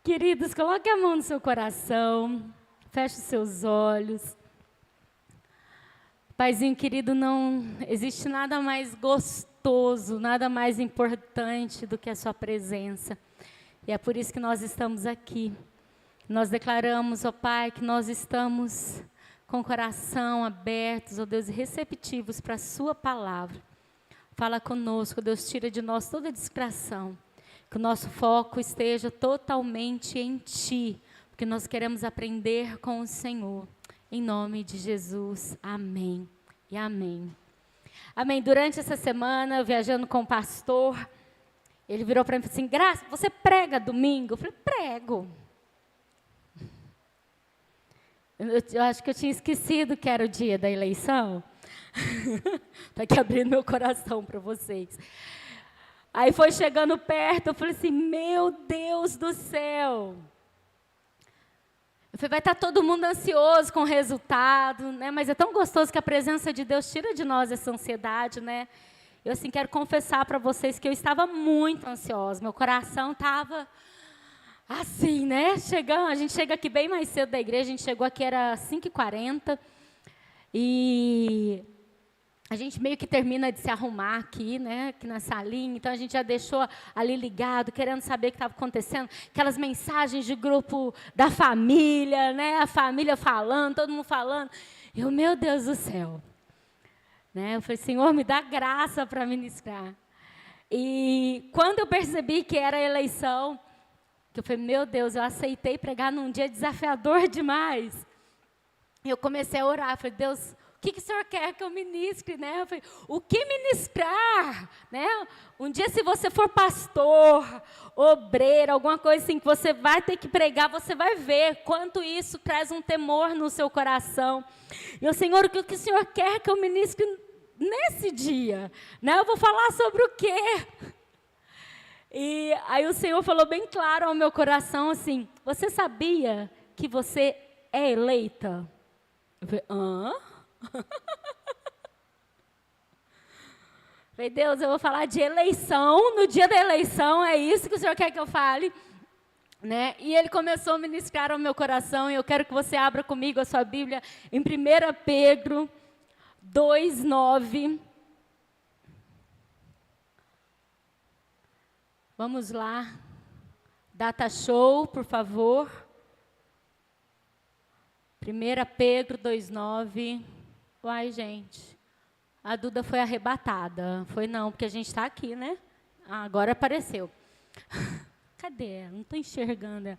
Queridos, coloque a mão no seu coração, feche os seus olhos. Paizinho querido, não existe nada mais gostoso, nada mais importante do que a sua presença. E é por isso que nós estamos aqui. Nós declaramos, ó Pai, que nós estamos com o coração abertos, ó Deus, receptivos para a sua palavra. Fala conosco, Deus, tira de nós toda distração. Que o nosso foco esteja totalmente em Ti, porque nós queremos aprender com o Senhor. Em nome de Jesus, amém e amém. Amém. Durante essa semana, eu viajando com o pastor, ele virou para mim e falou assim: Graça, você prega domingo? Eu falei: prego. Eu acho que eu tinha esquecido que era o dia da eleição. Estou aqui abrindo meu coração para vocês. Aí foi chegando perto, eu falei assim: meu Deus do céu. Eu falei: vai estar todo mundo ansioso com o resultado, né? Mas é tão gostoso que a presença de Deus tira de nós essa ansiedade, né? Eu assim quero confessar para vocês que eu estava muito ansiosa, meu coração estava assim, né? A gente chega aqui bem mais cedo da igreja, a gente chegou aqui, era 5h40, e a gente meio que termina de se arrumar aqui, né, aqui na salinha, então a gente já deixou ali ligado, querendo saber o que estava acontecendo, aquelas mensagens de grupo da família, né, a família falando, todo mundo falando. Eu, meu Deus do céu. Né, eu falei: Senhor, me dá graça para ministrar. E quando eu percebi que era a eleição, que eu falei: meu Deus, eu aceitei pregar num dia desafiador demais. Eu comecei a orar, eu falei: Deus, o que o Senhor quer que eu ministre, né? Eu falei: o que ministrar, né? Um dia, se você for pastor, obreiro, alguma coisa assim, que você vai ter que pregar, você vai ver quanto isso traz um temor no seu coração. E eu: Senhor, o que o Senhor quer que eu ministre nesse dia, né? Eu vou falar sobre o quê? E aí o Senhor falou bem claro ao meu coração assim: você sabia que você é eleita? Eu falei: hã? Falei: Deus, eu vou falar de eleição, no dia da eleição, é isso que o Senhor quer que eu fale, né? E Ele começou a ministrar ao meu coração, e eu quero que você abra comigo a sua Bíblia em 1 Pedro 2:9. Vamos lá, data show, por favor. 1 Pedro 2:9. Uai, gente, a Duda foi arrebatada. Foi não, porque a gente está aqui, né? Ah, agora apareceu. Cadê ela? Não estou enxergando ela.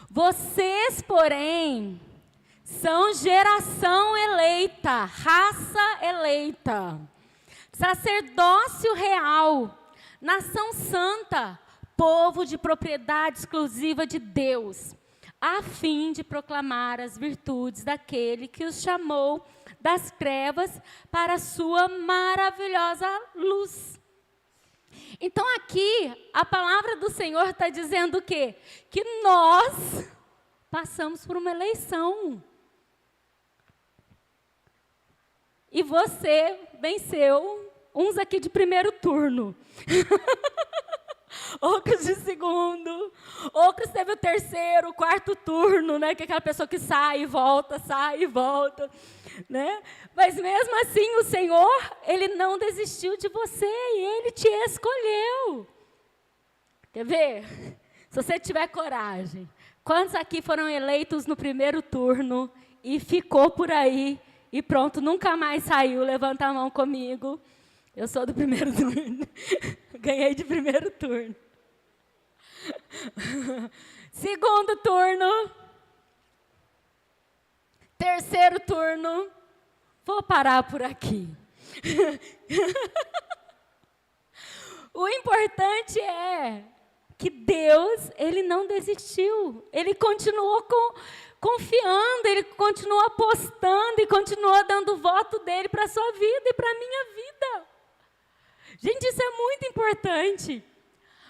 Vocês, porém, são geração eleita, raça eleita, sacerdócio real, nação santa, povo de propriedade exclusiva de Deus, a fim de proclamar as virtudes daquele que os chamou das trevas para a sua maravilhosa luz. Então aqui, a palavra do Senhor está dizendo o quê? Que nós passamos por uma eleição. E você venceu, uns aqui de primeiro turno. Outros de segundo, outros teve o terceiro, quarto turno, né? Que é aquela pessoa que sai e volta, né? Mas mesmo assim o Senhor, Ele não desistiu de você e Ele te escolheu. Quer ver? Se você tiver coragem, quantos aqui foram eleitos no primeiro turno e ficou por aí e pronto, nunca mais saiu? Levanta a mão comigo. Eu sou do primeiro turno. Ganhei de primeiro turno. Segundo turno. Terceiro turno. Vou parar por aqui. O importante é que Deus, Ele não desistiu. Ele continuou confiando, Ele continuou apostando e continuou dando o voto dEle para a sua vida e para a minha vida. Gente, isso é muito importante.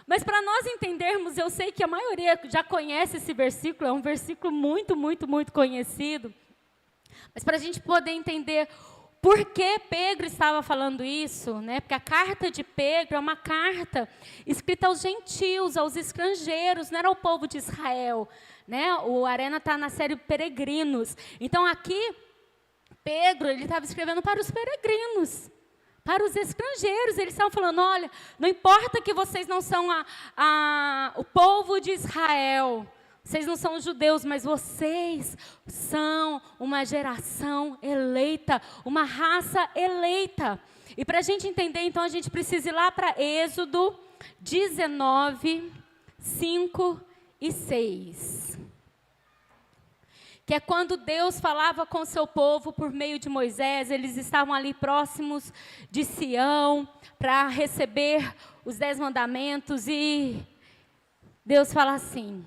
Mas para nós entendermos, eu sei que a maioria já conhece esse versículo, é um versículo muito, muito, muito conhecido. Mas para a gente poder entender Por que Pedro estava falando isso? Né? Porque a carta de Pedro é uma carta escrita aos gentios, aos estrangeiros, não era ao povo de Israel. Né? O Arena está na série Peregrinos. Então aqui, Pedro, ele estava escrevendo para os peregrinos, para os estrangeiros. Eles estavam falando, olha, não importa que vocês não são o povo de Israel, vocês não são judeus, mas vocês são uma geração eleita, uma raça eleita. E para a gente entender, então, a gente precisa ir lá para Êxodo 19, 5 e 6. Que é quando Deus falava com o seu povo por meio de Moisés. Eles estavam ali próximos de Sião para receber os 10 mandamentos. E Deus fala assim: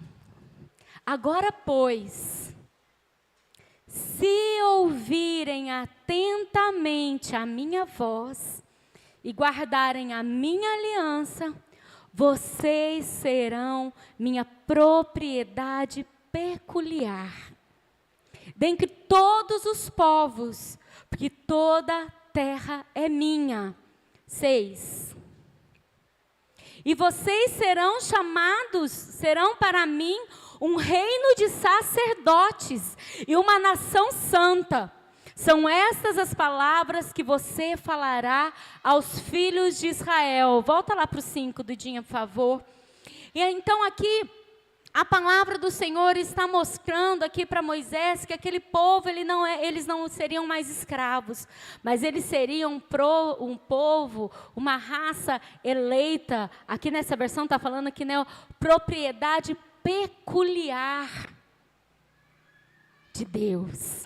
agora, pois, se ouvirem atentamente a minha voz e guardarem a minha aliança, vocês serão minha propriedade peculiar dentre todos os povos, porque toda a terra é minha. 6. E vocês serão chamados, serão para mim um reino de sacerdotes e uma nação santa. São estas as palavras que você falará aos filhos de Israel. Volta lá para o 5, Dudinha, por favor. E então aqui, a palavra do Senhor está mostrando aqui para Moisés que aquele povo, eles não seriam mais escravos, mas eles seriam um povo, uma raça eleita. Aqui nessa versão está falando aqui, né, propriedade peculiar de Deus.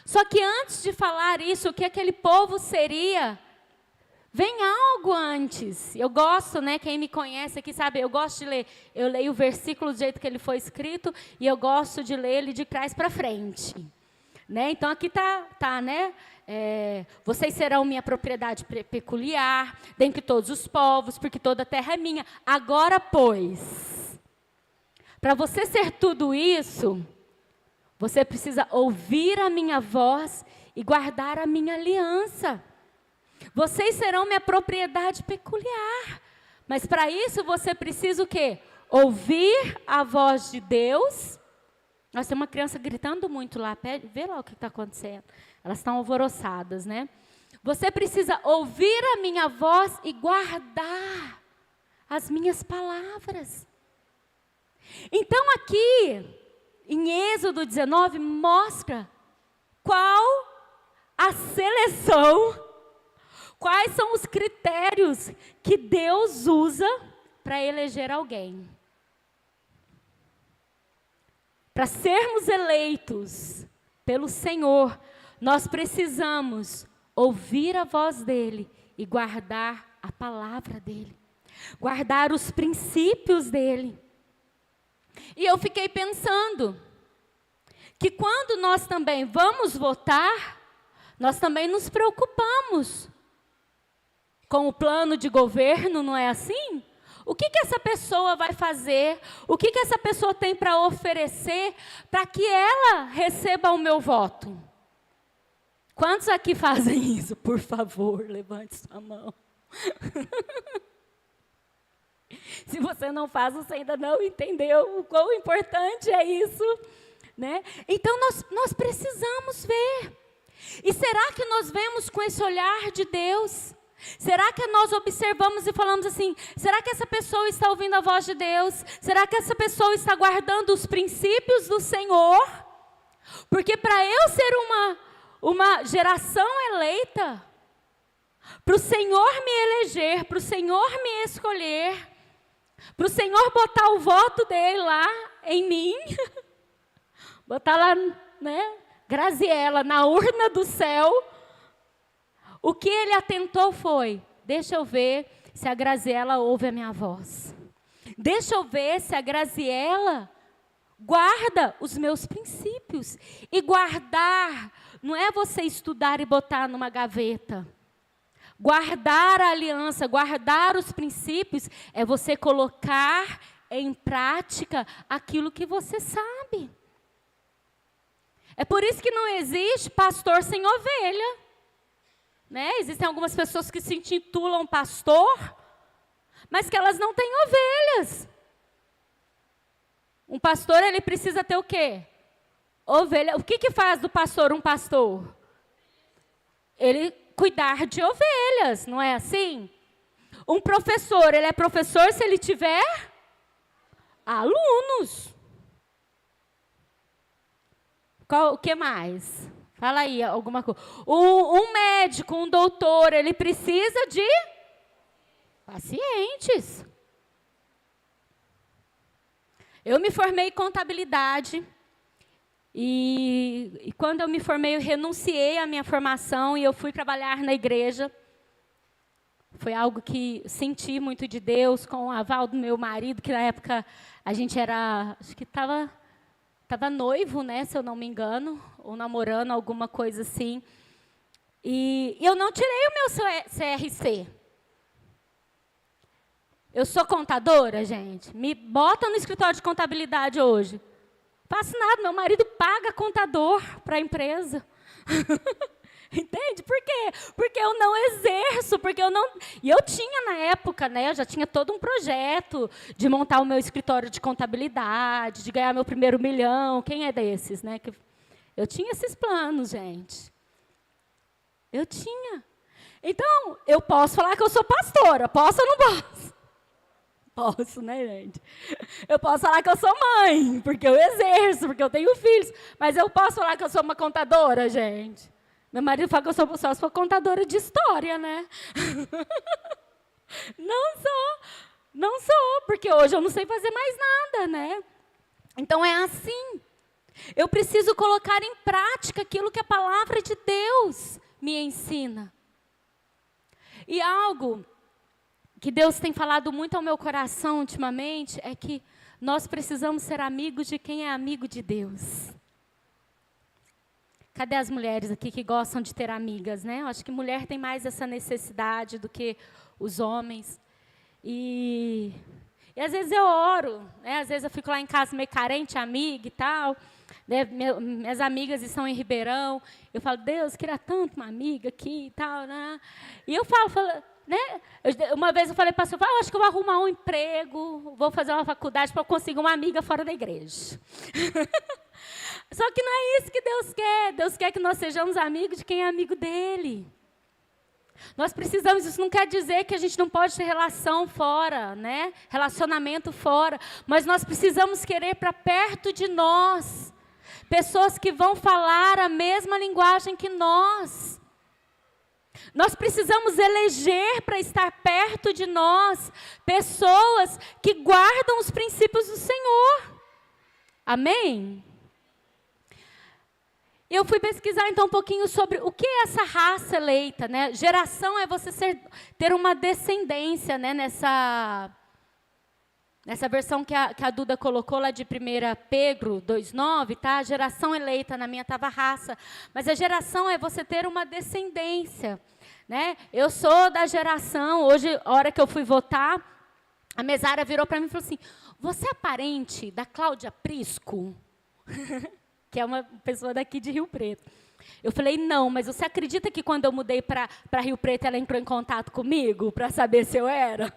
Só que antes de falar isso, o que aquele povo seria, vem algo antes. Eu gosto, né, quem me conhece aqui sabe, eu gosto de ler, eu leio o versículo do jeito que ele foi escrito, e eu gosto de ler ele de trás para frente. Né? Então aqui tá, né? Vocês serão minha propriedade peculiar, dentre todos os povos, porque toda a terra é minha. Agora, pois, para você ser tudo isso, você precisa ouvir a minha voz e guardar a minha aliança. Vocês serão minha propriedade peculiar. Mas para isso você precisa o quê? Ouvir a voz de Deus. Nós temos uma criança gritando muito lá. Vê lá o que está acontecendo. Elas estão alvoroçadas, né? Você precisa ouvir a minha voz e guardar as minhas palavras. Então aqui, em Êxodo 19, mostra qual a seleção, quais são os critérios que Deus usa para eleger alguém. Para sermos eleitos pelo Senhor, nós precisamos ouvir a voz dEle e guardar a palavra dEle. Guardar os princípios dEle. E eu fiquei pensando que quando nós também vamos votar, nós também nos preocupamos com o plano de governo, não é assim? O que essa pessoa vai fazer? O que essa pessoa tem para oferecer para que ela receba o meu voto? Quantos aqui fazem isso? Por favor, levante sua mão. Se você não faz, você ainda não entendeu o quão importante é isso, né? Então, nós precisamos ver. E será que nós vemos com esse olhar de Deus? Será que nós observamos e falamos assim, será que essa pessoa está ouvindo a voz de Deus? Será que essa pessoa está guardando os princípios do Senhor? Porque para eu ser uma geração eleita, para o Senhor me eleger, para o Senhor me escolher, para o Senhor botar o voto dele lá em mim, botar lá, né, Graziela, na urna do céu, o que ele atentou foi, deixa eu ver se a Graziela ouve a minha voz. Deixa eu ver se a Graziela guarda os meus princípios. E guardar não é você estudar e botar numa gaveta. Guardar a aliança, guardar os princípios, é você colocar em prática aquilo que você sabe. É por isso que não existe pastor sem ovelha. Né? Existem algumas pessoas que se intitulam pastor, mas que elas não têm ovelhas. Um pastor, ele precisa ter o quê? Ovelha. O que faz do pastor um pastor? Ele cuidar de ovelhas, não é assim? Um professor, ele é professor se ele tiver alunos. O que mais? Fala aí alguma coisa. Um médico, um doutor, ele precisa de pacientes. Eu me formei em contabilidade. E quando eu me formei, eu renunciei à minha formação e eu fui trabalhar na igreja. Foi algo que senti muito de Deus, com o aval do meu marido, que na época a gente era, acho que estava noivo, né, se eu não me engano, ou namorando, alguma coisa assim. E eu não tirei o meu CRC. Eu sou contadora, gente. Me bota no escritório de contabilidade hoje. Faço nada, meu marido paga contador para a empresa. Entende? Por quê? Porque eu não exerço, porque eu não... E eu tinha na época, né, eu já tinha todo um projeto de montar o meu escritório de contabilidade, de ganhar meu primeiro 1 milhão. Quem é desses, né? Eu tinha esses planos, gente. Eu tinha. Então, eu posso falar que eu sou pastora, posso ou não posso? Posso, né, gente? Eu posso falar que eu sou mãe, porque eu exerço, porque eu tenho filhos. Mas eu posso falar que eu sou uma contadora, gente? Meu marido fala que eu sou contadora de história, né? Não sou, porque hoje eu não sei fazer mais nada, né? Então é assim. Eu preciso colocar em prática aquilo que a palavra de Deus me ensina. E algo que Deus tem falado muito ao meu coração ultimamente é que nós precisamos ser amigos de quem é amigo de Deus. Cadê as mulheres aqui que gostam de ter amigas, né? Eu acho que mulher tem mais essa necessidade do que os homens. E às vezes eu oro, né? Às vezes eu fico lá em casa meio carente, amiga e tal. Né? Minhas amigas estão em Ribeirão. Eu falo, Deus, queria tanto uma amiga aqui e tal. Né? E eu falo, né? Uma vez eu falei para o pastor, acho que eu vou arrumar um emprego, vou fazer uma faculdade para conseguir uma amiga fora da igreja. Só que não é isso que Deus quer. Deus quer que nós sejamos amigos de quem é amigo dele. Nós precisamos, isso não quer dizer que a gente não pode ter relação fora, né? Relacionamento fora. Mas nós precisamos querer para perto de nós pessoas que vão falar a mesma linguagem que nós. Nós precisamos eleger para estar perto de nós pessoas que guardam os princípios do Senhor. Amém? Eu fui pesquisar então um pouquinho sobre o que é essa raça eleita, né? Geração é você ter uma descendência, né? Nessa versão que a Duda colocou lá de 1 Pedro 2,9, tá? Geração eleita, na minha estava raça. Mas a geração é você ter uma descendência, né? Eu sou da geração, hoje, a hora que eu fui votar, a mesária virou para mim e falou assim, você é parente da Cláudia Prisco? Que é uma pessoa daqui de Rio Preto. Eu falei, não, mas você acredita que quando eu mudei para Rio Preto, ela entrou em contato comigo para saber se eu era?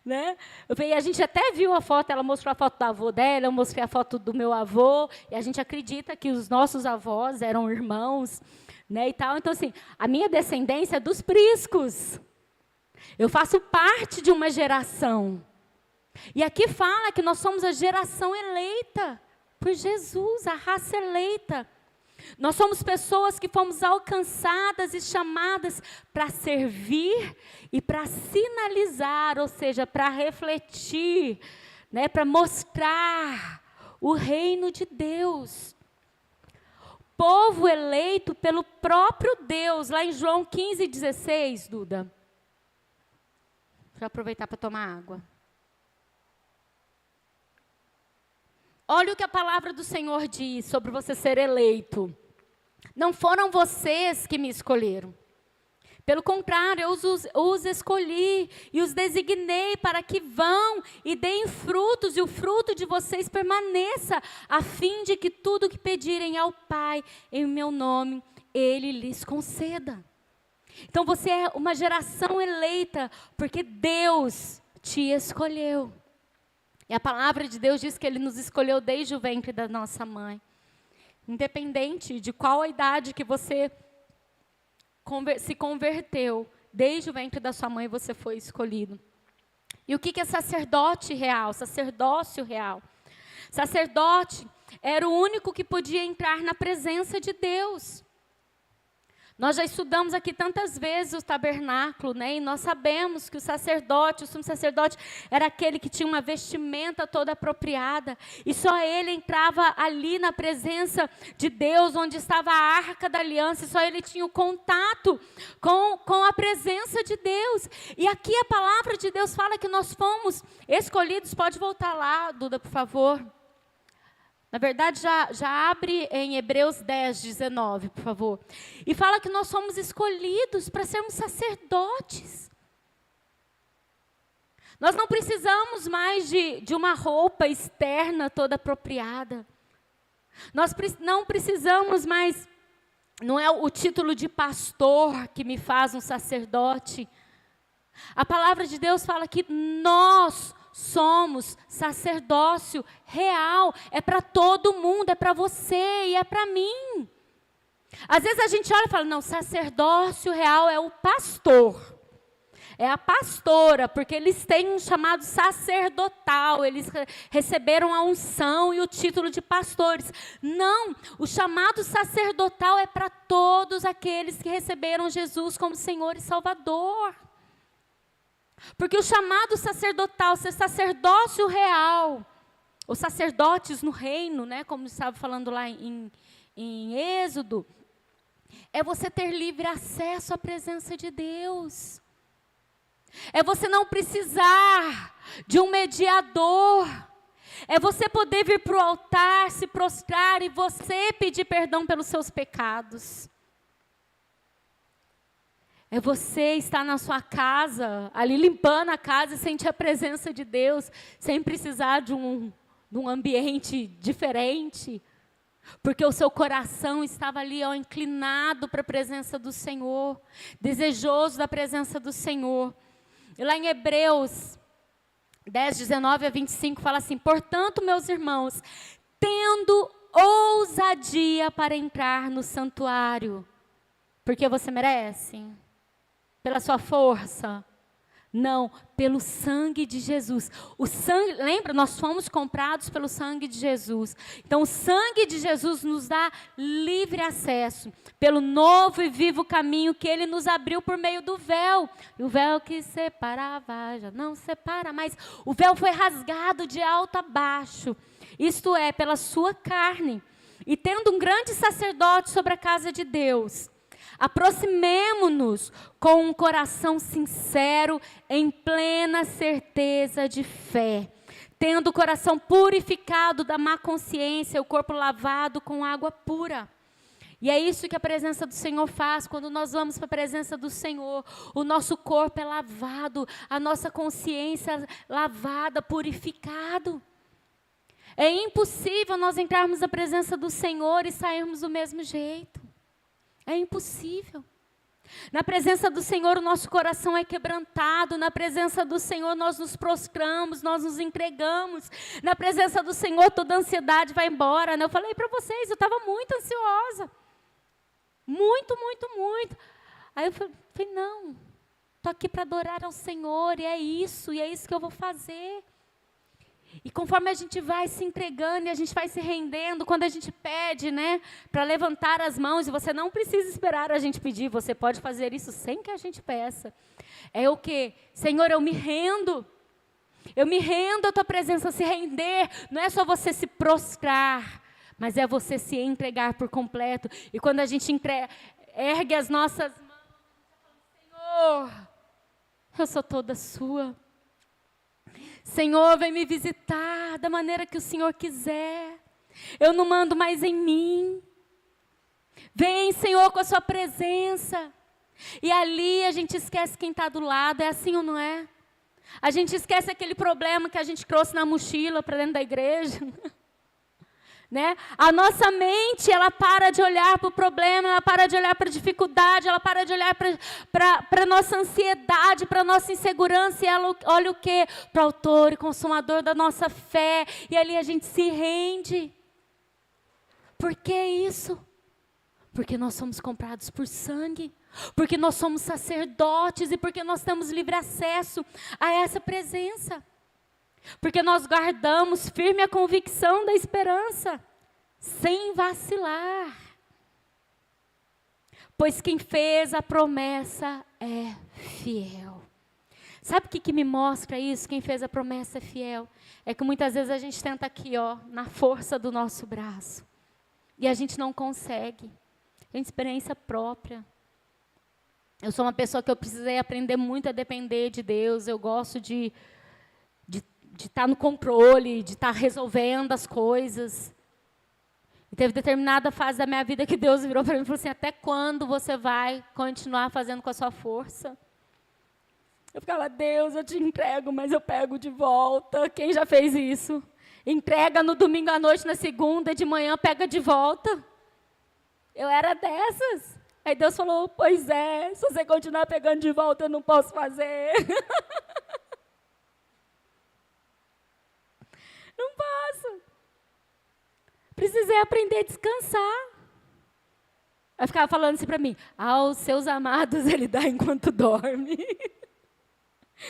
Né? Eu falei, a gente até viu a foto, ela mostrou a foto do avô dela, eu mostrei a foto do meu avô, e a gente acredita que os nossos avós eram irmãos, né, e tal. Então, assim, a minha descendência é dos Priscos. Eu faço parte de uma geração. E aqui fala que nós somos a geração eleita por Jesus, a raça eleita. Nós somos pessoas que fomos alcançadas e chamadas para servir e para sinalizar, ou seja, para refletir, né, para mostrar o reino de Deus. Povo eleito pelo próprio Deus, lá em João 15,16, Duda. Deixa eu aproveitar para tomar água. Olha o que a palavra do Senhor diz sobre você ser eleito. Não foram vocês que me escolheram. Pelo contrário, eu os escolhi e os designei para que vão e deem frutos, e o fruto de vocês permaneça, a fim de que tudo que pedirem ao Pai em meu nome, Ele lhes conceda. Então você é uma geração eleita, porque Deus te escolheu. E a palavra de Deus diz que Ele nos escolheu desde o ventre da nossa mãe. Independente de qual a idade que você se converteu, desde o ventre da sua mãe você foi escolhido. E o que é sacerdote real? Sacerdócio real. Sacerdote era o único que podia entrar na presença de Deus. Nós já estudamos aqui tantas vezes o tabernáculo, né? E nós sabemos que o sacerdote, o sumo sacerdote, era aquele que tinha uma vestimenta toda apropriada. E só ele entrava ali na presença de Deus, onde estava a arca da aliança. E só ele tinha o contato com a presença de Deus. E aqui a palavra de Deus fala que nós fomos escolhidos. Pode voltar lá, Duda, por favor. Na verdade, já abre em Hebreus 10, 19, por favor. E fala que nós somos escolhidos para sermos sacerdotes. Nós não precisamos mais de uma roupa externa toda apropriada. Nós não precisamos mais, não é o título de pastor que me faz um sacerdote. A palavra de Deus fala que nós somos sacerdócio real, é para todo mundo, é para você e é para mim. Às vezes a gente olha e fala, não, sacerdócio real é o pastor, é a pastora, porque eles têm um chamado sacerdotal, eles receberam a unção e o título de pastores. Não, o chamado sacerdotal é para todos aqueles que receberam Jesus como Senhor e Salvador. Porque o chamado sacerdotal, ser sacerdócio real, os sacerdotes no reino, né, como estava falando lá em Êxodo, é você ter livre acesso à presença de Deus. É você não precisar de um mediador. É você poder vir para o altar, se prostrar e você pedir perdão pelos seus pecados. É você estar na sua casa, ali limpando a casa e sentir a presença de Deus, sem precisar de um ambiente diferente. Porque o seu coração estava ali, ó, inclinado para a presença do Senhor, desejoso da presença do Senhor. E lá em Hebreus 10, 19 a 25, fala assim, portanto, meus irmãos, tendo ousadia para entrar no santuário, porque você merece. Pela sua força, não, pelo sangue de Jesus. O sangue, lembra, nós fomos comprados pelo sangue de Jesus. Então o sangue de Jesus nos dá livre acesso pelo novo e vivo caminho que Ele nos abriu por meio do véu. E o véu que separava, já não separa mais. O véu foi rasgado de alto a baixo, isto é, pela sua carne. E tendo um grande sacerdote sobre a casa de Deus, aproximemo-nos com um coração sincero, em plena certeza de fé, tendo o coração purificado da má consciência, o corpo lavado com água pura. E é isso que a presença do Senhor faz, quando nós vamos para a presença do Senhor, o nosso corpo é lavado, a nossa consciência lavada, purificado. É impossível nós entrarmos na presença do Senhor e sairmos do mesmo jeito. É impossível. Na presença do Senhor o nosso coração é quebrantado, na presença do Senhor nós nos prostramos, nós nos entregamos, na presença do Senhor toda a ansiedade vai embora, né? Eu falei para vocês, eu estava muito ansiosa, muito. Aí eu falei, não, estou aqui para adorar ao Senhor, e é isso que eu vou fazer. E conforme a gente vai se entregando e a gente vai se rendendo, quando a gente pede, né, para levantar as mãos, e você não precisa esperar a gente pedir, você pode fazer isso sem que a gente peça. É o quê? Senhor, eu me rendo à tua presença. Se render não é só você se prostrar, mas é você se entregar por completo. E quando a gente ergue as nossas mãos, Senhor, eu sou toda sua. Senhor, vem me visitar da maneira que o Senhor quiser. Eu não mando mais em mim. Vem, Senhor, com a sua presença. E ali a gente esquece quem está do lado, é assim ou não é? A gente esquece aquele problema que a gente trouxe na mochila para dentro da igreja. Né? A nossa mente, ela para de olhar para o problema, ela para de olhar para a dificuldade, ela para de olhar para a nossa ansiedade, para a nossa insegurança, e ela olha o quê? Para o autor e consumador da nossa fé, e ali a gente se rende. Por que isso? Porque nós somos comprados por sangue, porque nós somos sacerdotes e porque nós temos livre acesso a essa presença. Porque nós guardamos firme a convicção da esperança, sem vacilar. Pois quem fez a promessa é fiel. Sabe o que me mostra isso? Quem fez a promessa é fiel. É que muitas vezes a gente tenta aqui, ó, na força do nosso braço. E a gente não consegue. Tem experiência própria. Eu sou uma pessoa que eu precisei aprender muito a depender de Deus. Eu gosto de estar no controle, de estar resolvendo as coisas. E teve determinada fase da minha vida que Deus virou para mim e falou assim, até quando você vai continuar fazendo com a sua força? Eu ficava, Deus, eu te entrego, mas eu pego de volta. Quem já fez isso? Entrega no domingo à noite, na segunda, de manhã pega de volta. Eu era dessas. Aí Deus falou, pois é, se você continuar pegando de volta, eu não posso fazer. Não posso. Precisei aprender a descansar. Aí ficava falando assim para mim, aos seus amados ele dá enquanto dorme.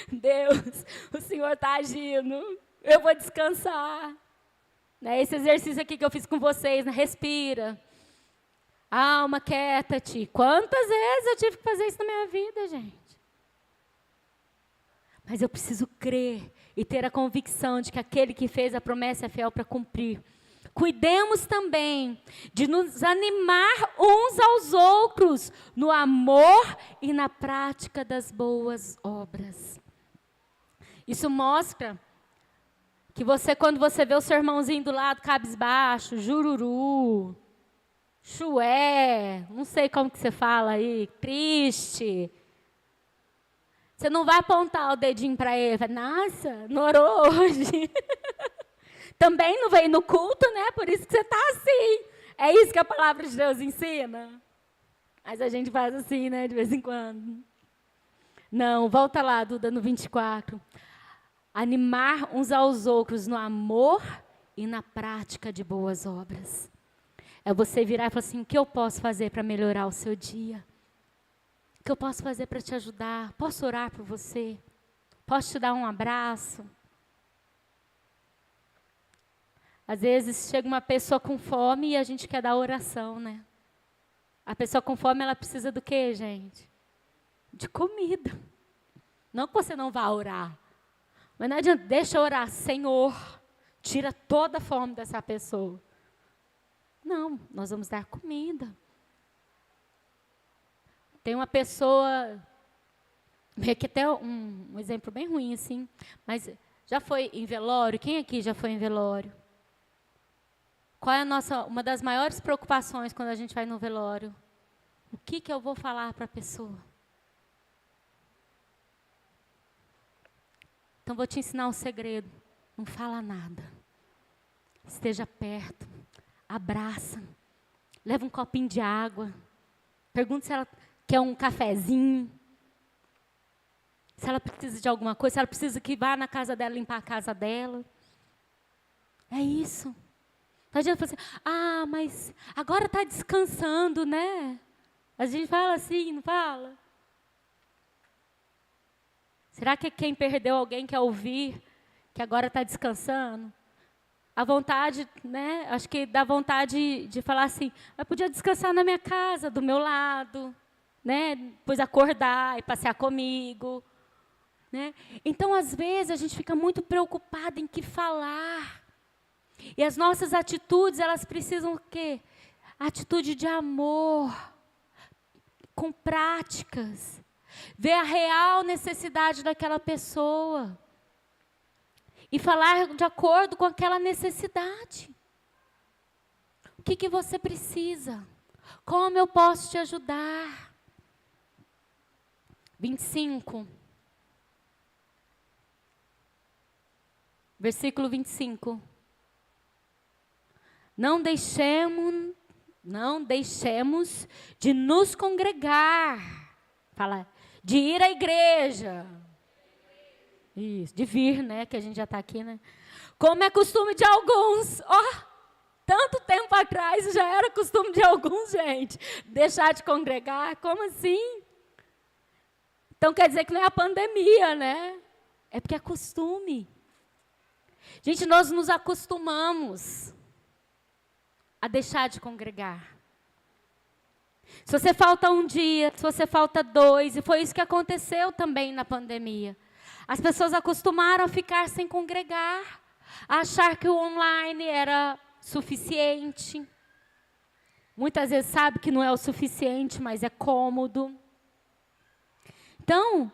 Deus, o Senhor está agindo, eu vou descansar. Né, esse exercício aqui que eu fiz com vocês, né, respira. Alma, quieta-te. Quantas vezes eu tive que fazer isso na minha vida, gente? Mas eu preciso crer e ter a convicção de que aquele que fez a promessa é fiel para cumprir. Cuidemos também de nos animar uns aos outros no amor e na prática das boas obras. Isso mostra que você, quando você vê o seu irmãozinho do lado, cabisbaixo, jururu, chué, não sei como que você fala aí, triste. Você não vai apontar o dedinho para ele, vai, nossa, não orou hoje. Também não veio no culto, né? Por isso que você está assim. É isso que a palavra de Deus ensina. Mas a gente faz assim, né? De vez em quando. Não, volta lá, Duda, no 24. Animar uns aos outros no amor e na prática de boas obras. É você virar e falar assim, o que eu posso fazer para melhorar o seu dia? O que eu posso fazer para te ajudar? Posso orar por você? Posso te dar um abraço? Às vezes chega uma pessoa com fome e a gente quer dar oração, né? A pessoa com fome, ela precisa do quê, gente? De comida. Não que você não vá orar. Mas não adianta, deixa eu orar, Senhor, tira toda a fome dessa pessoa. Não, nós vamos dar comida. Tem uma pessoa, aqui até um exemplo bem ruim, assim, mas já foi em velório? Quem aqui já foi em velório? Qual é uma das maiores preocupações quando a gente vai no velório? O que eu vou falar para a pessoa? Então, vou te ensinar um segredo. Não fala nada. Esteja perto. Abraça. Leva um copinho de água. Pergunta se ela quer um cafezinho. Se ela precisa de alguma coisa. Se ela precisa que vá na casa dela, limpar a casa dela. É isso. Não adianta falar assim, mas agora está descansando, né? A gente fala assim, não fala? Será que quem perdeu alguém quer ouvir que agora está descansando? A vontade, né? Acho que dá vontade de falar assim, mas podia descansar na minha casa, do meu lado, né? Depois acordar e passear comigo, né? Então, às vezes, a gente fica muito preocupado em que falar. E as nossas atitudes, elas precisam o quê? Atitude de amor, com práticas. Ver a real necessidade daquela pessoa. E falar de acordo com aquela necessidade. O que você precisa? Como eu posso te ajudar? 25. Versículo 25. Não deixemos de nos congregar. Fala, de ir à igreja. Isso, de vir, né? Que a gente já está aqui, né? Como é costume de alguns. Tanto tempo atrás já era costume de alguns, gente. Deixar de congregar, como assim? Então quer dizer que não é a pandemia, né? É porque é costume. Gente, nós nos acostumamos a deixar de congregar. Se você falta um dia, se você falta 2, e foi isso que aconteceu também na pandemia. As pessoas acostumaram a ficar sem congregar, a achar que o online era suficiente. Muitas vezes sabe que não é o suficiente, mas é cômodo. Então,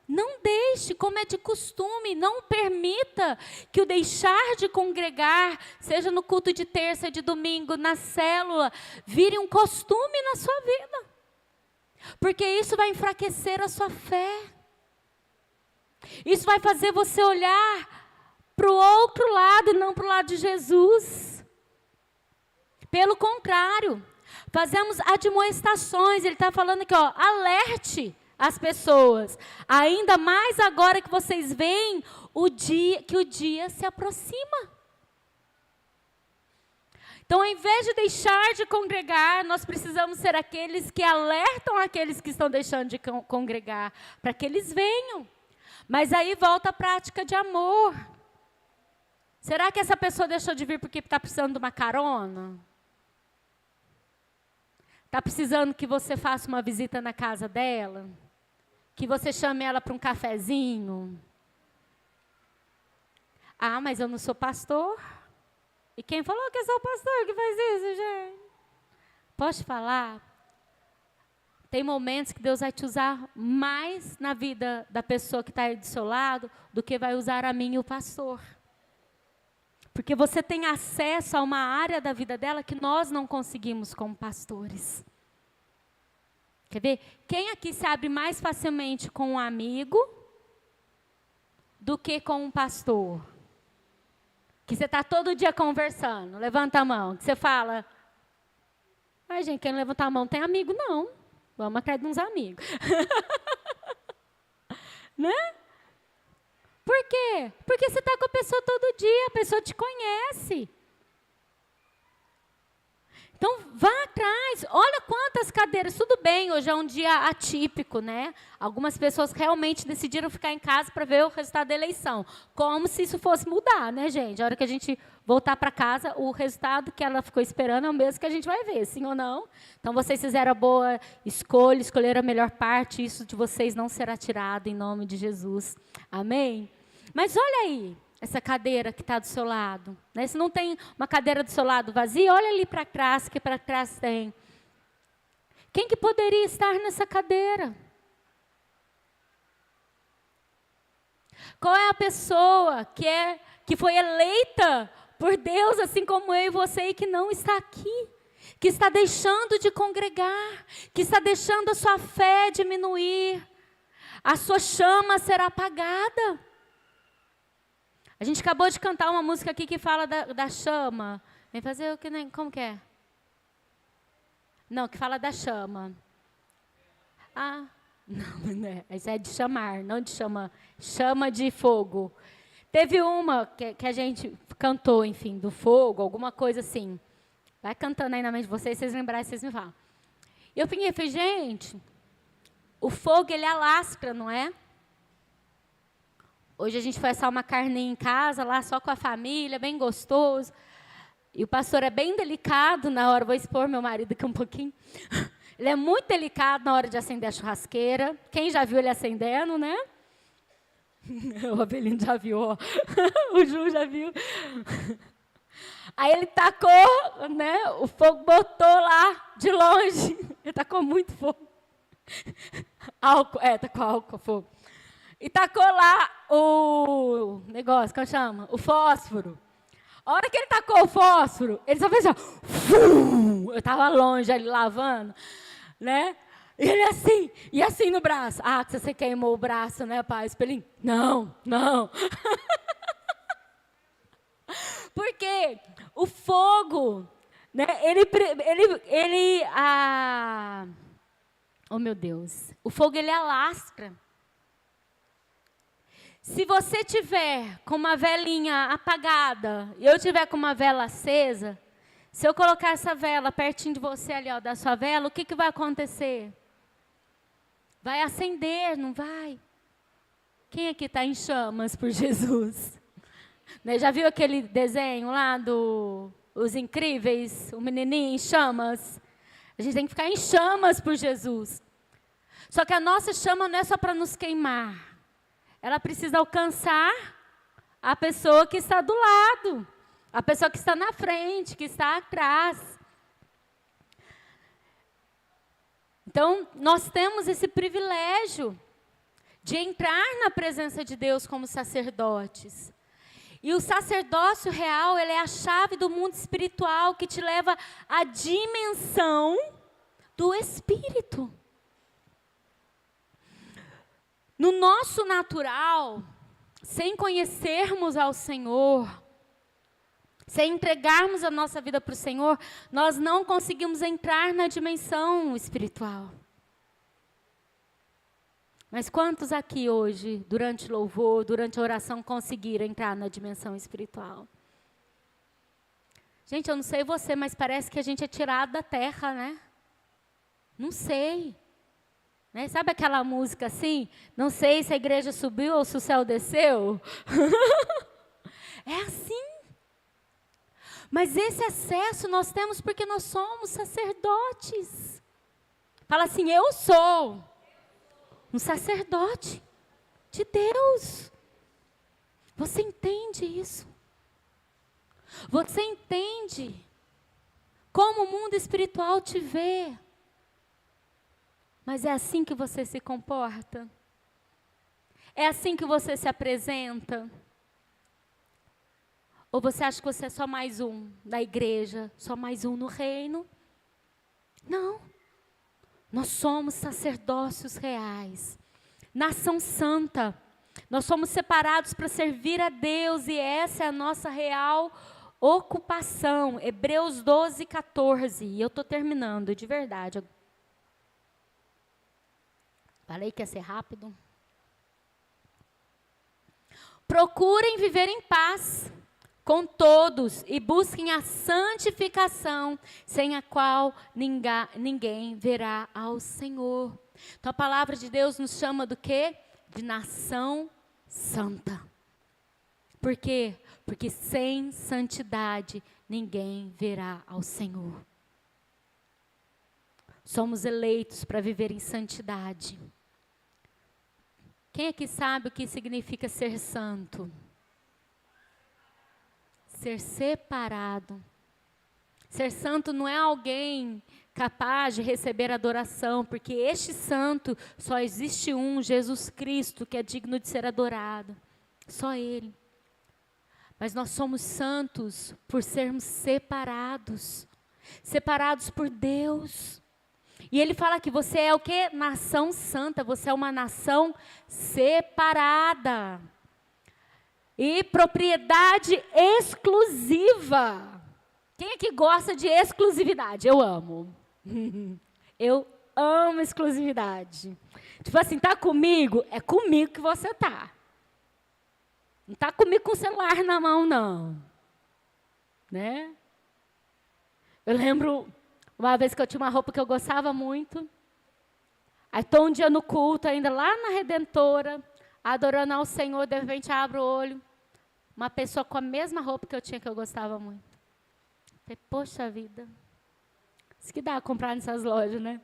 não deixe, como é de costume, não permita que o deixar de congregar, seja no culto de terça, de domingo, na célula, vire um costume na sua vida. Porque isso vai enfraquecer a sua fé. Isso vai fazer você olhar para o outro lado e não para o lado de Jesus. Pelo contrário, fazemos admoestações. Ele está falando aqui, alerte as pessoas, ainda mais agora que vocês veem o dia se aproxima. Então, ao invés de deixar de congregar, nós precisamos ser aqueles que alertam aqueles que estão deixando de congregar, para que eles venham. Mas aí volta a prática de amor. Será que essa pessoa deixou de vir porque está precisando de uma carona? Está precisando que você faça uma visita na casa dela? Que você chame ela para um cafezinho? Ah, mas eu não sou pastor. E quem falou que eu sou pastor que faz isso, gente? Posso falar? Tem momentos que Deus vai te usar mais na vida da pessoa que está aí do seu lado do que vai usar a mim e o pastor. Porque você tem acesso a uma área da vida dela que nós não conseguimos como pastores. Quer ver? Quem aqui se abre mais facilmente com um amigo do que com um pastor? Que você está todo dia conversando. Levanta a mão. Que você fala, ai gente, quem não levanta a mão tem amigo não. Vamos atrás de uns amigos. Né? Por quê? Porque você está com a pessoa todo dia, a pessoa te conhece. Então, vá atrás, olha quantas cadeiras, tudo bem, hoje é um dia atípico, né? Algumas pessoas realmente decidiram ficar em casa para ver o resultado da eleição. Como se isso fosse mudar, né, gente? A hora que a gente voltar para casa, o resultado que ela ficou esperando é o mesmo que a gente vai ver, sim ou não? Então, vocês fizeram a boa escolha, escolheram a melhor parte, isso de vocês não será tirado em nome de Jesus. Amém? Mas olha aí. Essa cadeira que está do seu lado. Né? Se não tem uma cadeira do seu lado vazia, olha ali para trás, que para trás tem. Quem que poderia estar nessa cadeira? Qual é a pessoa que foi eleita por Deus, assim como eu e você, e que não está aqui? Que está deixando de congregar, que está deixando a sua fé diminuir, a sua chama ser apagada. A gente acabou de cantar uma música aqui que fala da chama. Vem fazer o que nem... Como que é? Não, que fala da chama. Ah, não, né? Isso é de chamar, não de chama. Chama de fogo. Teve uma que a gente cantou, enfim, do fogo, alguma coisa assim. Vai cantando aí na mente de vocês, vocês lembrarem, vocês me falam. E eu falei, gente, o fogo, ele alastra, não é? Hoje a gente foi assar uma carninha em casa, lá só com a família, bem gostoso. E o pastor é bem delicado na hora, vou expor meu marido aqui um pouquinho. Ele é muito delicado na hora de acender a churrasqueira. Quem já viu ele acendendo, né? O Abelino já viu, ó. O Ju já viu. Aí ele tacou, né? O fogo botou lá de longe. Ele tacou muito fogo. Álcool, tacou álcool, fogo. E tacou lá o negócio, como chama? O fósforo. A hora que ele tacou o fósforo, ele só fez assim, eu estava longe ali lavando, né? E ele assim, e assim no braço. Ah, que você queimou o braço, né, pai? Espelhinho, não, não. Porque o fogo, né, oh meu Deus, o fogo ele alastra. Se você tiver com uma velinha apagada, e eu tiver com uma vela acesa, se eu colocar essa vela pertinho de você ali, ó, da sua vela, o que, que vai acontecer? Vai acender, não vai? Quem aqui está em chamas por Jesus? Né, já viu aquele desenho lá Os Incríveis? O menininho em chamas? A gente tem que ficar em chamas por Jesus. Só que a nossa chama não é só para nos queimar. Ela precisa alcançar a pessoa que está do lado. A pessoa que está na frente, que está atrás. Então, nós temos esse privilégio de entrar na presença de Deus como sacerdotes. E o sacerdócio real, ele é a chave do mundo espiritual que te leva à dimensão do Espírito. No nosso natural, sem conhecermos ao Senhor, sem entregarmos a nossa vida para o Senhor, nós não conseguimos entrar na dimensão espiritual. Mas quantos aqui hoje, durante o louvor, durante a oração, conseguiram entrar na dimensão espiritual? Gente, eu não sei você, mas parece que a gente é tirado da terra, né? Não sei. Né? Sabe aquela música assim? Não sei se a igreja subiu ou se o céu desceu. É assim. Mas esse acesso nós temos porque nós somos sacerdotes. Fala assim, eu sou um sacerdote de Deus. Você entende isso? Você entende como o mundo espiritual te vê? Mas é assim que você se comporta? É assim que você se apresenta? Ou você acha que você é só mais um da igreja, só mais um no reino? Não. Nós somos sacerdócios reais, nação santa. Nós somos separados para servir a Deus e essa é a nossa real ocupação. Hebreus 12, 14. E eu estou terminando, de verdade. Falei que ia ser rápido. Procurem viver em paz com todos e busquem a santificação, sem a qual ninguém verá ao Senhor. Então a palavra de Deus nos chama do quê? De nação santa. Por quê? Porque sem santidade ninguém verá ao Senhor. Somos eleitos para viver em santidade. Quem aqui sabe o que significa ser santo? Ser separado. Ser santo não é alguém capaz de receber adoração, porque este santo só existe um, Jesus Cristo, que é digno de ser adorado. Só Ele. Mas nós somos santos por sermos separados. Separados por Deus. E Ele fala que você é o quê? Nação santa, você é uma nação separada. E propriedade exclusiva. Quem é que gosta de exclusividade? Eu amo. Eu amo exclusividade. Tipo assim, tá comigo? É comigo que você tá. Não tá comigo com o celular na mão, não. Né? Eu lembro uma vez que eu tinha uma roupa que eu gostava muito. Aí estou um dia no culto, ainda lá na Redentora, adorando ao Senhor, de repente abro o olho, uma pessoa com a mesma roupa que eu tinha, que eu gostava muito. Falei, poxa vida, isso que dá a comprar nessas lojas, né?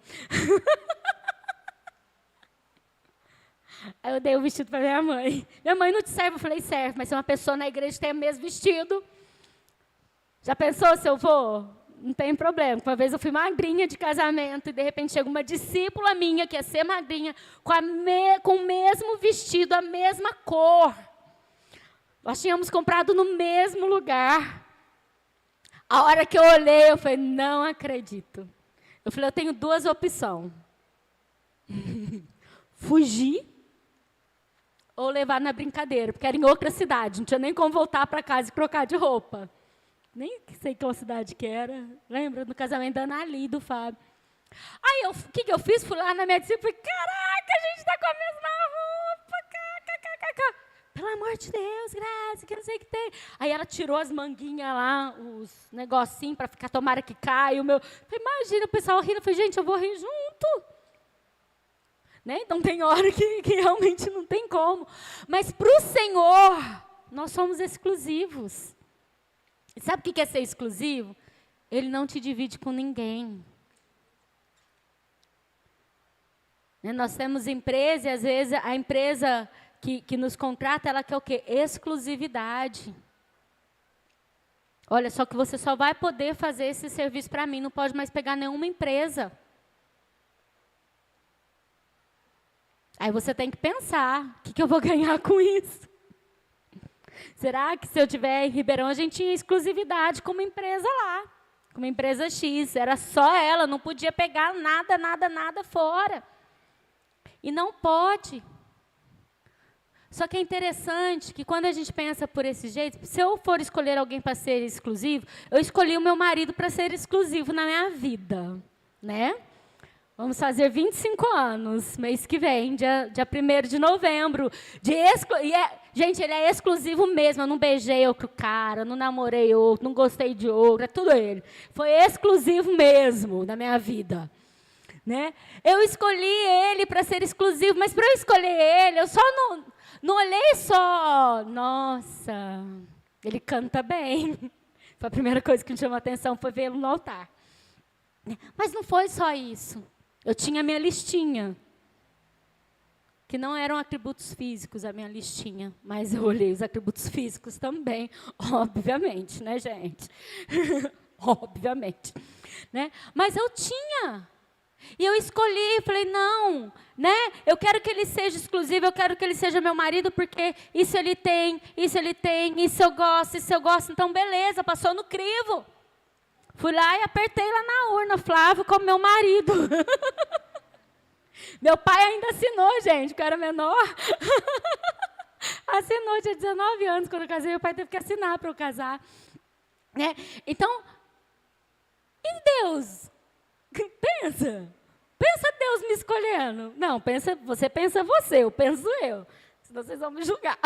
Aí eu dei o vestido para minha mãe. Minha mãe não te serve? Eu falei, serve, mas se uma pessoa na igreja tem o mesmo vestido, já pensou se eu vou? Não tem problema. Uma vez eu fui madrinha de casamento e de repente chega uma discípula minha que ia ser madrinha com o mesmo vestido, a mesma cor. Nós tínhamos comprado no mesmo lugar. A hora que eu olhei, eu falei, não acredito. Eu falei, eu tenho duas opções. Fugir ou levar na brincadeira, porque era em outra cidade, não tinha nem como voltar para casa e trocar de roupa. Nem sei qual cidade que era. Lembra? No casamento da Anali, do Fábio. Aí, o que eu fiz? Fui lá na minha discípula e falei, caraca, a gente está com a mesma roupa. Pelo amor de Deus, Graça, que não sei o que tem. Aí ela tirou as manguinhas lá, os negocinhos para ficar, tomara que caia. Imagina, o pessoal rindo. Eu falei, gente, eu vou rir junto. Né? Então tem hora que realmente não tem como. Mas para o Senhor, nós somos exclusivos. E sabe o que é ser exclusivo? Ele não te divide com ninguém. Né? Nós temos empresa e às vezes a empresa que nos contrata, ela quer o quê? Exclusividade. Olha, só que você só vai poder fazer esse serviço para mim, não pode mais pegar nenhuma empresa. Aí você tem que pensar, o que eu vou ganhar com isso? Será que se eu estiver em Ribeirão, a gente tinha exclusividade com uma empresa lá, com uma empresa X, era só ela, não podia pegar nada fora. E não pode. Só que é interessante que quando a gente pensa por esse jeito, se eu for escolher alguém para ser exclusivo, eu escolhi o meu marido para ser exclusivo na minha vida, né? Vamos fazer 25 anos, mês que vem, dia 1º de novembro. Gente, ele é exclusivo mesmo, eu não beijei outro cara, não namorei outro, não gostei de outro, é tudo ele. Foi exclusivo mesmo na minha vida. Né? Eu escolhi ele para ser exclusivo, mas para eu escolher ele, eu só não olhei só, nossa, ele canta bem. Foi a primeira coisa que me chamou a atenção, foi vê-lo no altar. Mas não foi só isso. Eu tinha a minha listinha, que não eram atributos físicos, a minha listinha, mas eu olhei os atributos físicos também, obviamente, né, gente? Obviamente. Né? Mas eu tinha. E eu escolhi, falei, não, né? Eu quero que ele seja exclusivo, eu quero que ele seja meu marido, porque isso ele tem, isso eu gosto, então beleza, passou no crivo. Fui lá e apertei lá na urna, Flávio como meu marido. Meu pai ainda assinou, gente, que eu era menor. Assinou, tinha 19 anos quando eu casei, meu pai teve que assinar para eu casar. Né? Então, e Deus? Pensa Deus me escolhendo. Não, você pensa você, eu penso eu. Senão vocês vão me julgar.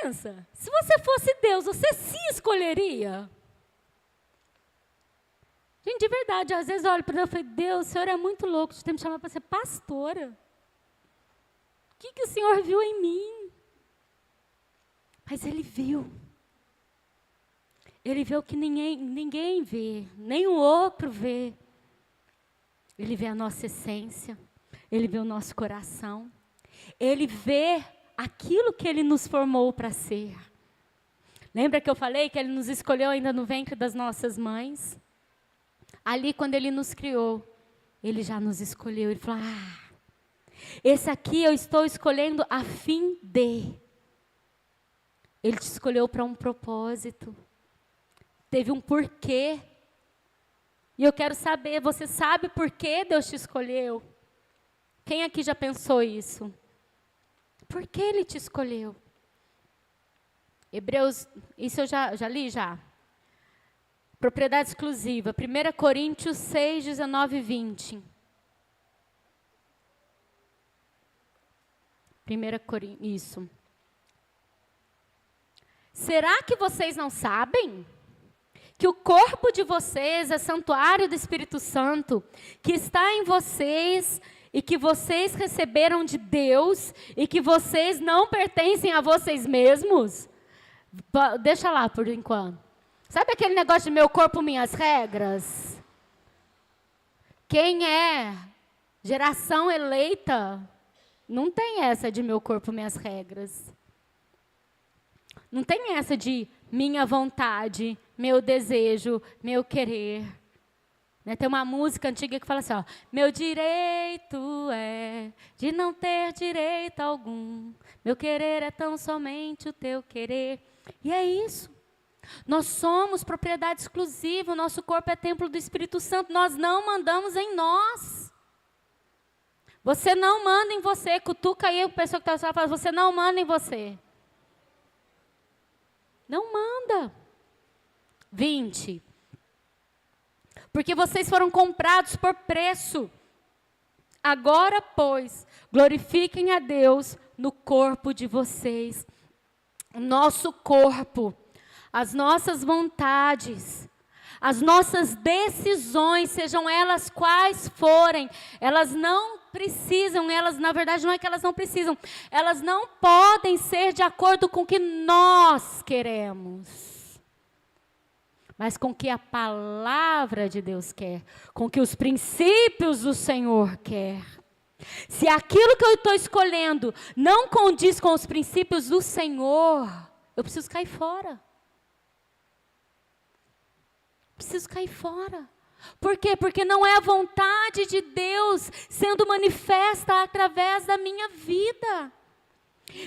Pensa, se você fosse Deus, você se escolheria? Gente, de verdade, às vezes eu olho para Deus e falo, Deus, o Senhor é muito louco, você tem que me chamar para ser pastora. O que o Senhor viu em mim? Mas Ele viu. Ele vê o que ninguém vê, nem o outro vê. Ele vê a nossa essência, Ele vê o nosso coração, Ele vê aquilo que Ele nos formou para ser. Lembra que eu falei que Ele nos escolheu ainda no ventre das nossas mães? Ali, quando Ele nos criou, Ele já nos escolheu. Ele falou, esse aqui eu estou escolhendo a fim de. Ele te escolheu para um propósito. Teve um porquê. E eu quero saber, você sabe por que Deus te escolheu? Quem aqui já pensou isso? Por que Ele te escolheu? Hebreus, isso eu já li já. Propriedade exclusiva, 1 Coríntios 6, 19 e 20. 1 Coríntios, isso. Será que vocês não sabem que o corpo de vocês é santuário do Espírito Santo, que está em vocês e que vocês receberam de Deus e que vocês não pertencem a vocês mesmos? Deixa lá por enquanto. Sabe aquele negócio de meu corpo, minhas regras? Quem é geração eleita, não tem essa de meu corpo, minhas regras. Não tem essa de minha vontade, meu desejo, meu querer. Né? Tem uma música antiga que fala assim, ó, meu direito é de não ter direito algum. Meu querer é tão somente o teu querer. E é isso. Nós somos propriedade exclusiva, o nosso corpo é templo do Espírito Santo, nós não mandamos em nós. Você não manda em você. Cutuca aí a pessoa que está falando, você não manda em você. Não manda. 20. Porque vocês foram comprados por preço. Agora, pois, glorifiquem a Deus no corpo de vocês. O nosso corpo, as nossas vontades, as nossas decisões, sejam elas quais forem, elas não precisam, na verdade não é que elas não precisam, elas não podem ser de acordo com o que nós queremos, mas com o que a palavra de Deus quer, com o que os princípios do Senhor quer. Se aquilo que eu estou escolhendo não condiz com os princípios do Senhor, eu preciso cair fora. Preciso cair fora. Por quê? Porque não é a vontade de Deus sendo manifesta através da minha vida.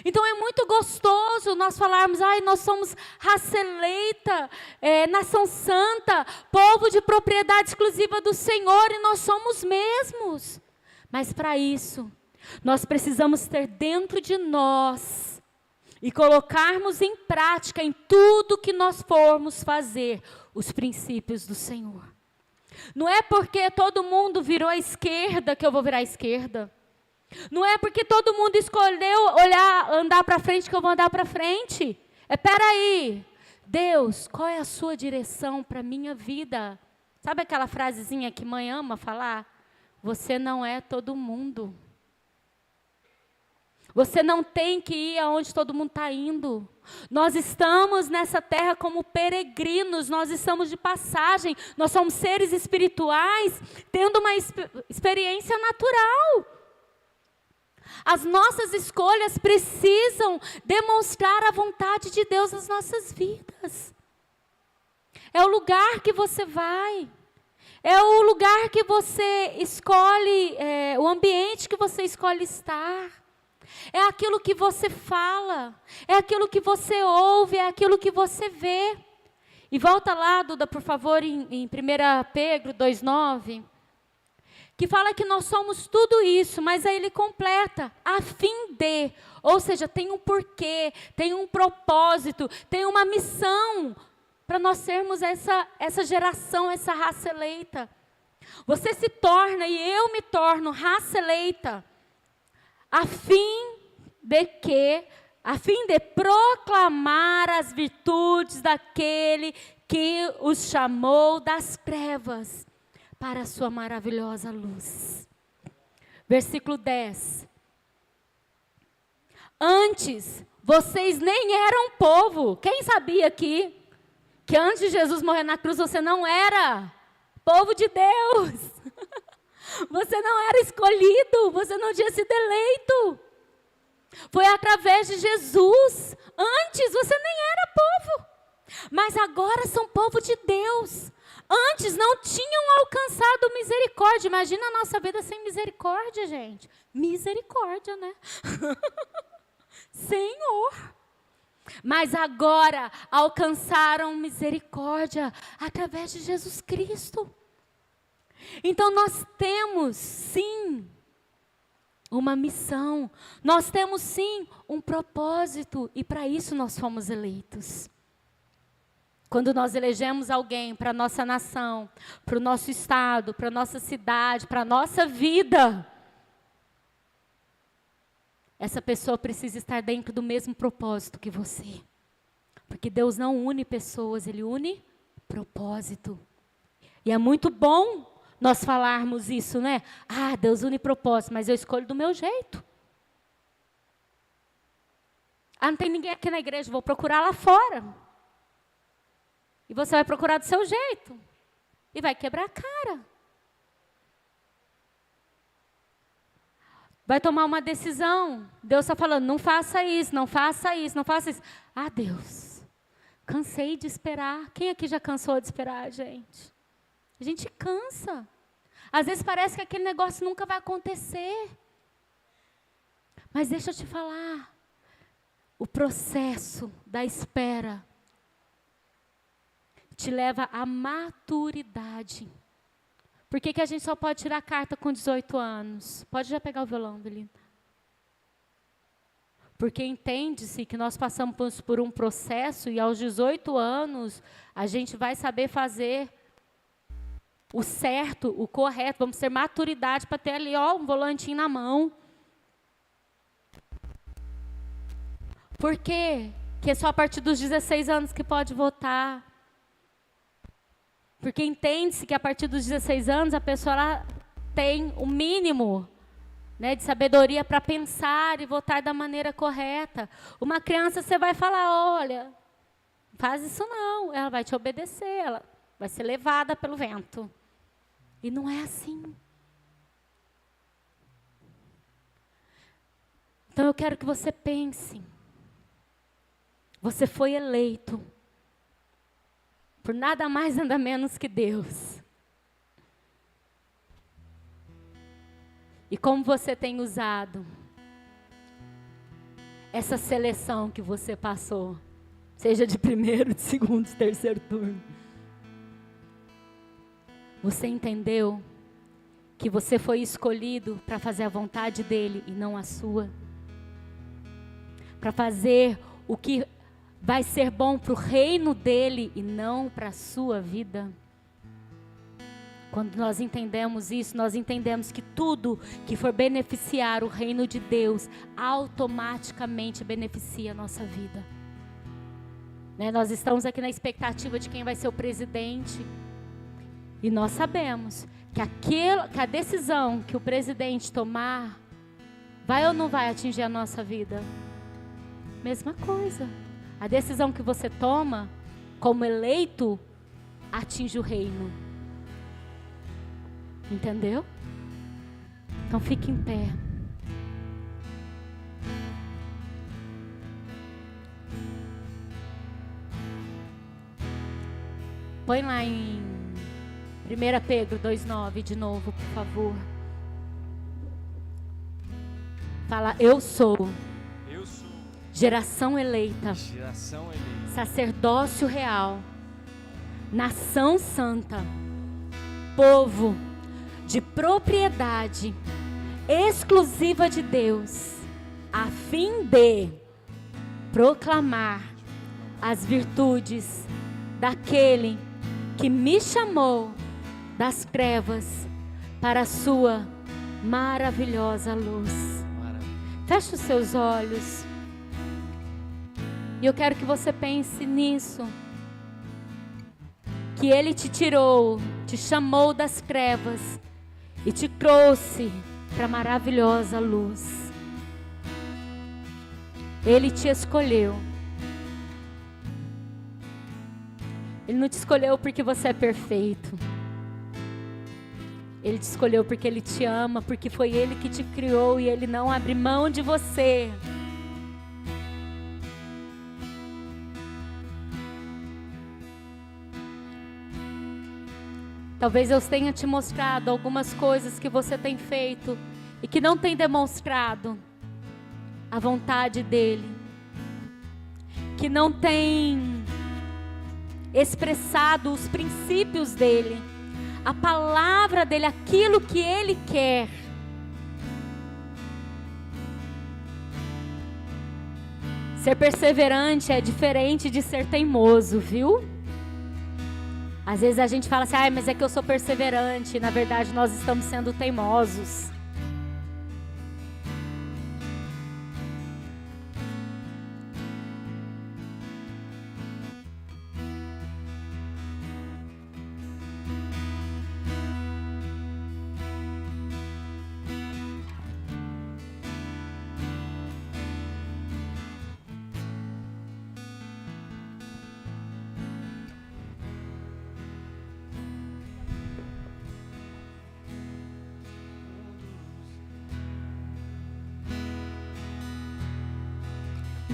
Então é muito gostoso nós falarmos, nós somos raça eleita, nação santa, povo de propriedade exclusiva do Senhor, e nós somos mesmos. Mas para isso, nós precisamos ter dentro de nós e colocarmos em prática em tudo que nós formos fazer os princípios do Senhor. Não é porque todo mundo virou à esquerda que eu vou virar à esquerda. Não é porque todo mundo escolheu andar para frente que eu vou andar para frente. Peraí, Deus, qual é a sua direção para a minha vida? Sabe aquela frasezinha que mãe ama falar? Você não é todo mundo. Você não tem que ir aonde todo mundo está indo. Nós estamos nessa terra como peregrinos, nós estamos de passagem, nós somos seres espirituais, tendo uma experiência natural. As nossas escolhas precisam demonstrar a vontade de Deus nas nossas vidas. É o lugar que você vai. É o lugar que você escolhe, o ambiente que você escolhe estar. É aquilo que você fala, é aquilo que você ouve, é aquilo que você vê. E volta lá, Duda, por favor, em 1 Pedro 2,9, que fala que nós somos tudo isso, mas aí ele completa, a fim de, ou seja, tem um porquê, tem um propósito, tem uma missão, para nós sermos essa geração, essa raça eleita. Você se torna, e eu me torno, raça eleita, a fim de proclamar as virtudes daquele que os chamou das trevas para a sua maravilhosa luz. Versículo 10. Antes, vocês nem eram povo. Quem sabia aqui que antes de Jesus morrer na cruz, você não era povo de Deus? Você não era escolhido, você não tinha sido eleito. Foi através de Jesus. Antes você nem era povo, mas agora são povo de Deus. Antes não tinham alcançado misericórdia. Imagina a nossa vida sem misericórdia, gente. Misericórdia, né? Senhor. Mas agora alcançaram misericórdia através de Jesus Cristo. Então nós temos sim uma missão, nós temos sim um propósito, e para isso nós fomos eleitos. Quando nós elegemos alguém para a nossa nação, para o nosso estado, para a nossa cidade, para a nossa vida, essa pessoa precisa estar dentro do mesmo propósito que você. Porque Deus não une pessoas, Ele une propósito. E é muito bom nós falarmos isso, né? Deus une propósito, mas eu escolho do meu jeito. Não tem ninguém aqui na igreja, vou procurar lá fora. E você vai procurar do seu jeito. E vai quebrar a cara. Vai tomar uma decisão. Deus está falando, não faça isso, não faça isso, não faça isso. Deus, cansei de esperar. Quem aqui já cansou de esperar, gente? A gente cansa. Às vezes parece que aquele negócio nunca vai acontecer. Mas deixa eu te falar. O processo da espera te leva à maturidade Por que que a gente só pode tirar carta com 18 anos? Pode já pegar o violão, Belinda. Porque entende-se que nós passamos por um processo e aos 18 anos a gente vai saber fazer o certo, o correto. Vamos ter maturidade para ter ali, ó, um volantinho na mão. Por quê? Que é só a partir dos 16 anos que pode votar. Porque entende-se que a partir dos 16 anos a pessoa ela tem o mínimo, né, de sabedoria para pensar e votar da maneira correta. Uma criança você vai falar, olha, faz isso não, ela vai te obedecer, ela vai ser levada pelo vento. E não é assim. Então eu quero que você pense. Você foi eleito por nada mais, nada menos que Deus. E como você tem usado essa seleção que você passou, seja de primeiro, de segundo, de terceiro turno. Você entendeu que você foi escolhido para fazer a vontade dele e não a sua? Para fazer o que vai ser bom para o reino dele e não para a sua vida. Quando nós entendemos isso, nós entendemos que tudo que for beneficiar o reino de Deus, automaticamente beneficia a nossa vida. Né? Nós estamos aqui na expectativa de quem vai ser o presidente. E nós sabemos que a decisão que o presidente tomar, vai ou não vai atingir a nossa vida? Mesma coisa. A decisão que você toma, como eleito, atinge o reino. Entendeu? Então fique em pé. Põe lá em 1 Pedro 2,9 de novo, por favor. Fala, eu sou geração eleita, sacerdócio real, nação santa, povo de propriedade exclusiva de Deus, a fim de proclamar as virtudes daquele que me chamou das trevas para a sua maravilhosa luz. Feche os seus olhos. E eu quero que você pense nisso. Que Ele te tirou, te chamou das trevas e te trouxe para a maravilhosa luz. Ele te escolheu. Ele não te escolheu porque você é perfeito. Ele te escolheu porque Ele te ama, porque foi Ele que te criou e Ele não abre mão de você. Talvez eu tenha te mostrado algumas coisas que você tem feito e que não tem demonstrado a vontade dEle, que não tem expressado os princípios dEle, a palavra dEle, aquilo que Ele quer. Ser perseverante é diferente de ser teimoso, viu? Às vezes a gente fala assim, mas é que eu sou perseverante. Na verdade, nós estamos sendo teimosos.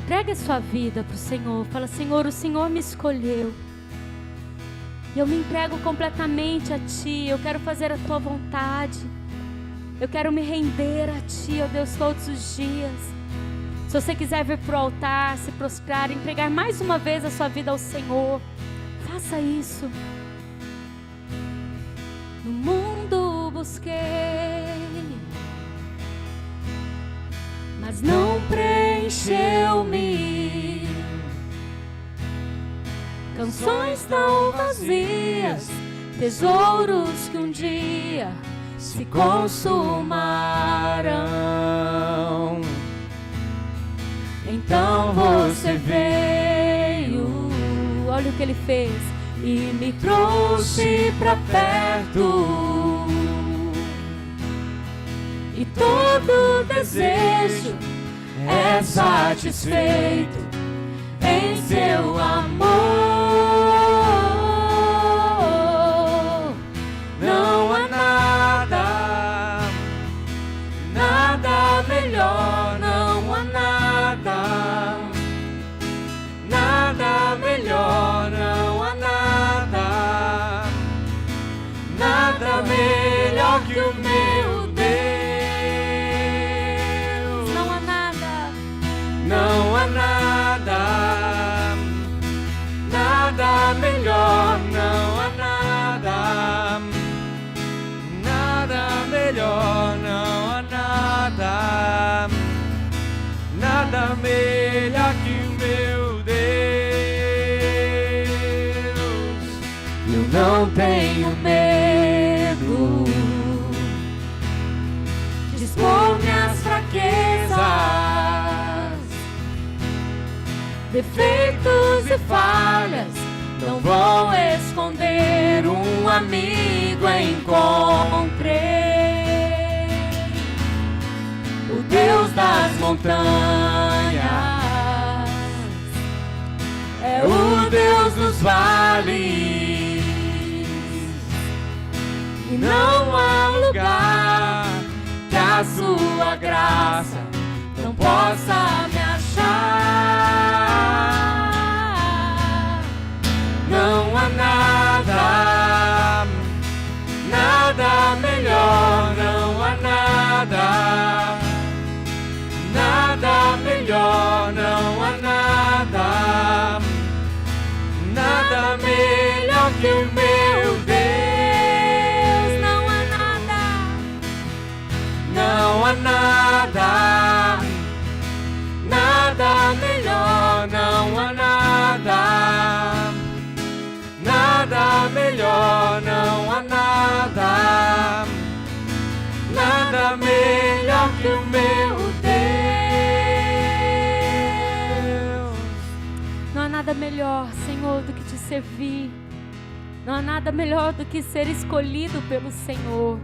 Entregue a sua vida para o Senhor. Fala, Senhor, o Senhor me escolheu. E eu me entrego completamente a Ti. Eu quero fazer a Tua vontade. Eu quero me render a Ti, ó Deus, todos os dias. Se você quiser vir para o altar, se prostrar, entregar mais uma vez a sua vida ao Senhor, faça isso. No mundo busquei, mas não preencheu-me. Canções tão vazias, tesouros que um dia se consumarão. Então você veio, olha o que ele fez, e me trouxe pra perto. E todo desejo é satisfeito em seu amor. Não há nada, nada melhor, não há nada, nada melhor, não há nada, nada melhor que o meu Deus. Não há nada, não há nada, nada melhor, não há nada, nada melhor, não há nada, nada melhor que o meu Deus. Eu não tenho medo de expor minhas fraquezas, defeitos e falhas não vou esconder. Um amigo encontrei, o Deus das montanhas, é o Deus dos vales, e não há lugar que a sua graça não possa me achar. Não há nada, nada melhor, não há nada, nada melhor, não há nada, nada melhor que o meu Deus. Não há nada, não há nada, nada melhor, não há nada, nada melhor, não há nada, nada melhor que o meu Deus. Não há nada melhor, Senhor, do que te servir. Não há nada melhor do que ser escolhido pelo Senhor.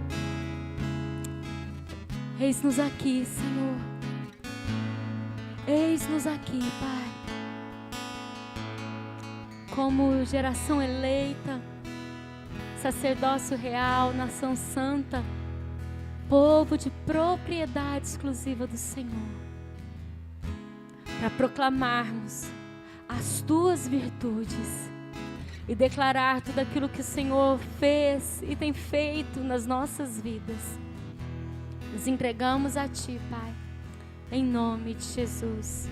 Eis-nos aqui, Senhor. Eis-nos aqui, Pai. Como geração eleita, sacerdócio real, nação santa, povo de propriedade exclusiva do Senhor, para proclamarmos as tuas virtudes e declarar tudo aquilo que o Senhor fez e tem feito nas nossas vidas. Nos entregamos a Ti, Pai, em nome de Jesus.